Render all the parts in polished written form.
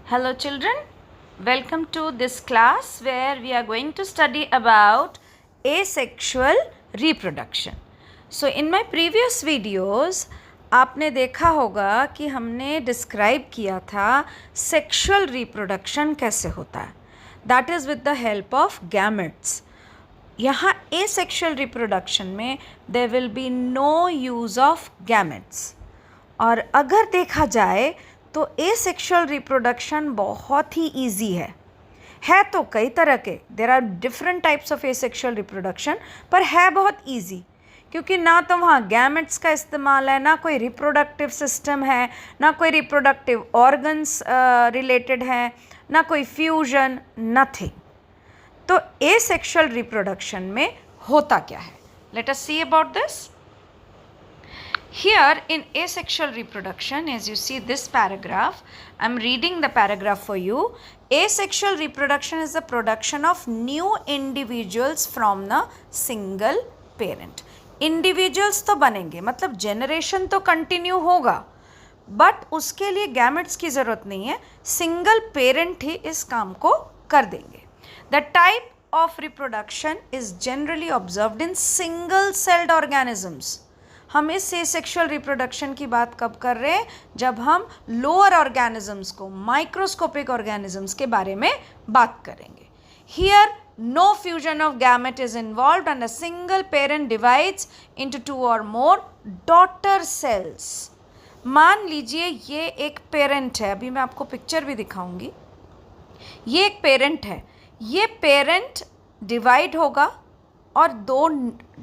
Hello children, welcome to this class where we are going to study about asexual reproduction. So in my previous videos आपने देखा होगा कि हमने describe किया था सेक्शुअल रिप्रोडक्शन कैसे होता है, that is with the help of gametes. यहाँ एसेक्सुअल रिप्रोडक्शन में there will be no use of gametes. और अगर देखा जाए तो एसेक्सुअल रिप्रोडक्शन बहुत ही ईजी है तो कई तरह के, there are different types of asexual reproduction, पर है बहुत ईजी क्योंकि ना तो वहाँ गैमेट्स का इस्तेमाल है, ना कोई रिप्रोडक्टिव सिस्टम है, ना कोई रिप्रोडक्टिव ऑर्गन्स रिलेटेड है, ना कोई फ्यूजन, नथिंग. तो एसेक्सुअल रिप्रोडक्शन में होता क्या है, let us see about this. Here in asexual reproduction, as you see this paragraph, I am reading the paragraph for you. Asexual reproduction is the production of new individuals from the single parent. Individuals तो बनेंगे, मतलब generation तो continue होगा, but उसके लिए gametes की ज़रूरत नहीं है, single parent ही इस काम को कर देंगे. The type of reproduction is generally observed in single celled organisms. हम इस सेक्सुअल रिप्रोडक्शन की बात कब कर रहे हैं, जब हम लोअर ऑर्गेनिजम्स को, माइक्रोस्कोपिक ऑर्गेनिजम्स के बारे में बात करेंगे. Here no fusion of gamete is involved and a single parent divides into 2 or more daughter cells. मान लीजिए ये एक पेरेंट है, अभी मैं आपको पिक्चर भी दिखाऊंगी. ये एक पेरेंट है, ये पेरेंट डिवाइड होगा और 2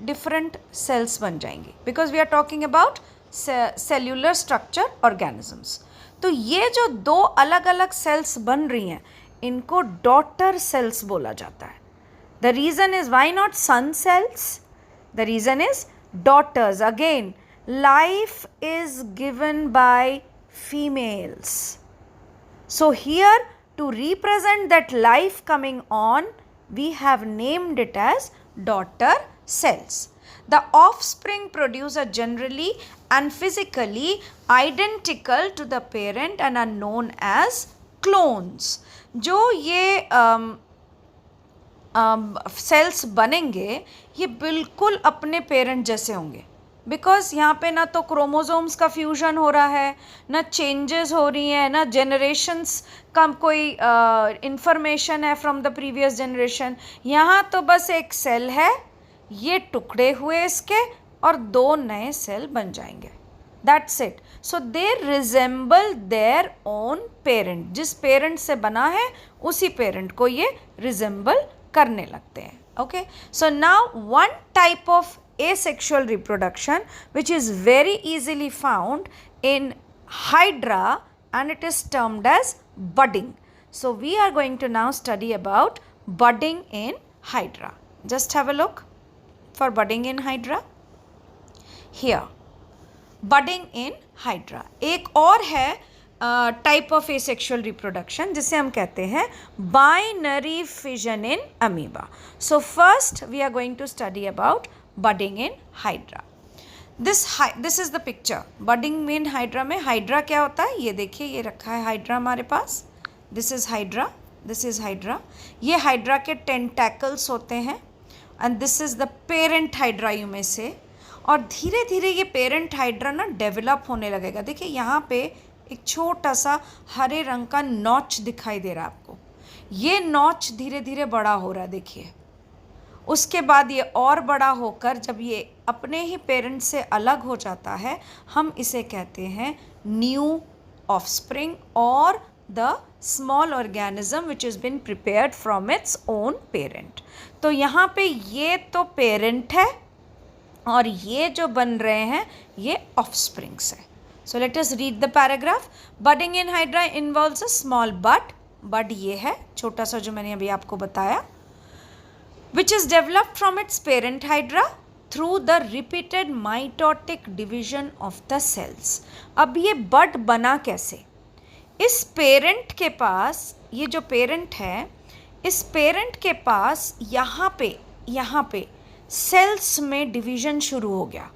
डिफरेंट सेल्स बन जाएंगी, because we are talking about cellular structure organisms. तो ये जो 2 अलग अलग सेल्स बन रही हैं, इनको डॉटर सेल्स बोला जाता है. The reason is why not son cells, the reason is daughters. Again life is given by females. So here to represent that life coming on, we have named it as daughter cells. The offspring produce are generally and physically identical to the parent and are known as clones. जो ये sales बनेंगे ये बिल्कुल अपने parent जैसे होंगे, because यहाँ पे ना तो क्रोमोसोम्स का फ्यूजन हो रहा है, ना चेंजेस हो रही हैं, ना जनरेशन्स का कोई इंफॉर्मेशन है फ्रॉम द प्रीवियस जनरेशन. यहाँ तो बस एक सेल है, ये टुकड़े हुए इसके और 2 नए सेल बन जाएंगे, that's it. So they resemble their own parent. जिस पेरेंट से बना है उसी पेरेंट को ये रिजेंबल करने लगते हैं. Okay, so now one type of asexual reproduction which is very easily found in hydra, and it is termed as budding. So we are going to now study about budding in hydra. Just have a look for budding in hydra. Here budding in hydra एक और है type of asexual reproduction, जिसे हम कहते हैं binary fission in amoeba. So first we are going to study about budding in hydra. This is the picture. budding in hydra में hydra क्या होता है, ये देखिए, ये रखा है हाइड्रा हमारे पास. This is hydra, this is hydra. ये हाइड्रा के टेंटैकल्स होते हैं and this is the parent hydra you में से. और धीरे धीरे ये पेरेंट हाइड्रा ना डेवलप होने लगेगा. देखिए यहाँ पे एक छोटा सा हरे रंग का नॉच दिखाई दे रहा है आपको. ये नॉच धीरे धीरे बड़ा हो रहा है, देखिए. उसके बाद ये और बड़ा होकर जब ये अपने ही पेरेंट से अलग हो जाता है, हम इसे कहते हैं न्यू ऑफस्प्रिंग और the small organism which is been prepared from its own parent. तो यहाँ पे ये तो पेरेंट है और ये जो बन रहे हैं ये ऑफस्प्रिंग्स है. So let us read the paragraph. Budding in hydra involves a small bud ये है छोटा सा जो मैंने अभी आपको बताया, which is developed from its parent hydra through the repeated mitotic division of the cells. अब ये बड बना कैसे? इस पेरेंट के पास, ये जो पेरेंट है, इस पेरेंट के पास यहाँ पे सेल्स में डिवीजन शुरू हो गया.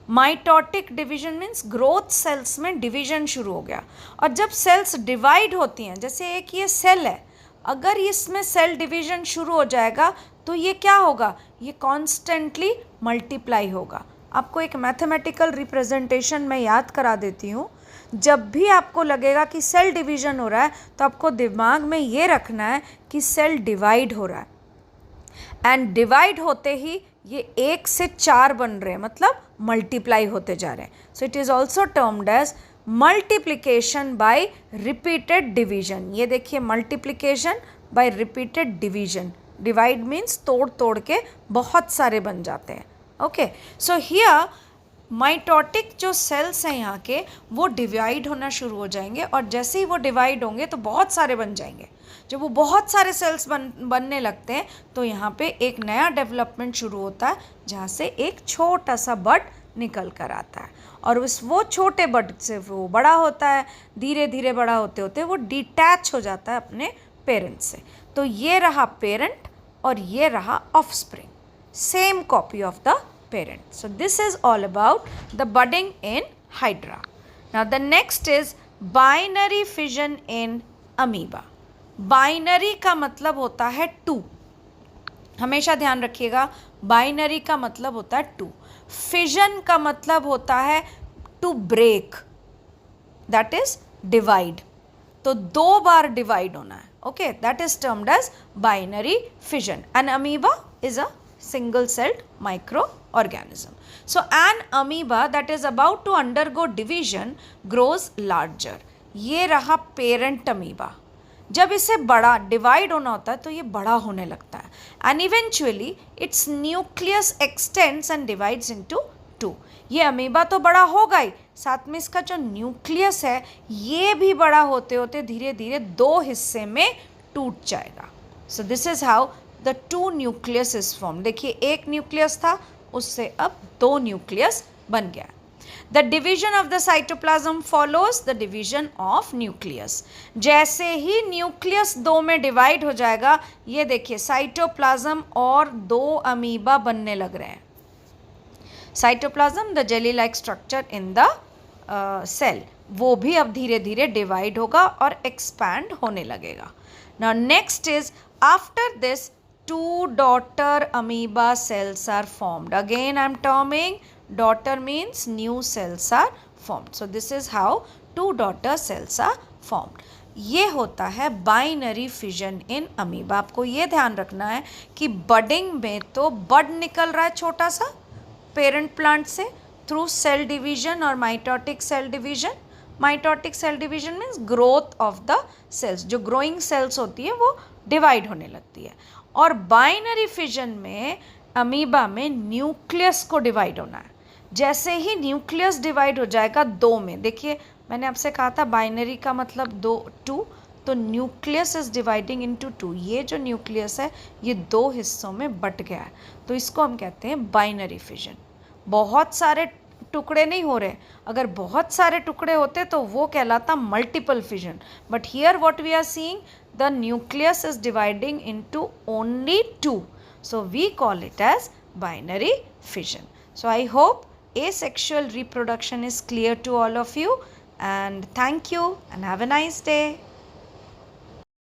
Mitotic division means growth cells में डिवीजन शुरू हो गया। और जब सेल्स डिवाइड होती हैं, जैसे एक ये सेल है, अगर इसमें सेल डिवीजन शुरू हो जाएगा तो ये क्या होगा, ये कॉन्स्टेंटली मल्टीप्लाई होगा। आपको एक मैथमेटिकल रिप्रेजेंटेशन मैं याद करा देती हूँ। जब भी आपको लगेगा कि सेल डिवीजन हो रहा है तो आपको दिमाग में ये रखना है कि सेल डिवाइड हो रहा है, एंड डिवाइड होते ही ये 1 से 4 बन रहे हैं, मतलब मल्टीप्लाई होते जा रहे हैं। So it is also termed as multiplication by repeated division. ये देखिए, multiplication by repeated division. Divide means तोड़ तोड़ के बहुत सारे बन जाते हैं। ओके, सो हियर माइटोटिक जो सेल्स हैं यहाँ के, वो डिवाइड होना शुरू हो जाएंगे, और जैसे ही वो डिवाइड होंगे तो बहुत सारे बन जाएंगे। जब वो बहुत सारे सेल्स बनने लगते हैं तो यहाँ पे एक नया डेवलपमेंट शुरू होता है, जहाँ से एक छोटा सा बड निकल कर आता है, और वो छोटे बड से वो बड़ा होता है। धीरे धीरे बड़ा होते होते वो डिटैच हो जाता है अपने पेरेंट से। तो ये रहा पेरेंट और ये रहा offspring, same copy of the parent. So this is all about the budding in Hydra. Now the next is binary fission in amoeba. Binary का मतलब होता है 2, हमेशा ध्यान रखिएगा। बाइनरी का मतलब होता है 2, फिजन का मतलब होता है to break, that is divide. तो 2 बार डिवाइड होना है। Okay, that is termed as binary fission. An amoeba is a single celled microorganism. So an amoeba that is about to undergo division grows larger. ये रहा parent amoeba. जब इसे बड़ा divide होना होता है तो ये बड़ा होने लगता है, and eventually it's nucleus x tends and divides into 2। ये अमीबा तो बड़ा होगा ही, साथ में इसका जो न्यूक्लियस है ये भी बड़ा होते होते धीरे धीरे 2 हिस्से में टूट जाएगा। So this is how the 2 nucleus is form. देखिए, एक न्यूक्लियस था, उससे अब 2 न्यूक्लियस बन गया। The division of the cytoplasm follows the division of nucleus. जैसे ही न्यूक्लियस 2 में डिवाइड हो जाएगा, ये देखिए साइटोप्लाज्म और 2 अमीबा बनने लग रहे हैं। Cytoplasm, the jelly like structure in the cell, वो भी अब धीरे धीरे डिवाइड होगा और एक्सपैंड होने लगेगा। Now next is after this 2 daughter amoeba cells are formed. Again I am terming daughter means new cells are formed. So this is how 2 daughter cells are formed. ये होता है बाइनरी फिजन इन अमीबा। आपको ये ध्यान रखना है कि budding में तो बड निकल रहा है छोटा सा पेरेंट प्लांट से थ्रू सेल डिवीजन और mitotic cell division. Mitotic cell division means growth of the cells, जो ग्रोइंग सेल्स होती है वो डिवाइड होने लगती है। और बाइनरी फिजन में अमीबा में न्यूक्लियस को डिवाइड होना है। जैसे ही न्यूक्लियस डिवाइड हो जाएगा 2 में, देखिए मैंने आपसे कहा था बाइनरी का मतलब 2, तो न्यूक्लियस इज डिवाइडिंग इनटू 2। ये जो न्यूक्लियस है ये 2 हिस्सों में बट गया है, तो इसको हम कहते हैं बाइनरी फिजन। बहुत सारे टुकड़े नहीं हो रहे, अगर बहुत सारे टुकड़े होते तो वो कहलाता multiple fission, but here what we are seeing, the nucleus is dividing into only 2, so we call it as binary fission. So I hope asexual reproduction is clear to all of you, and thank you and have a nice day.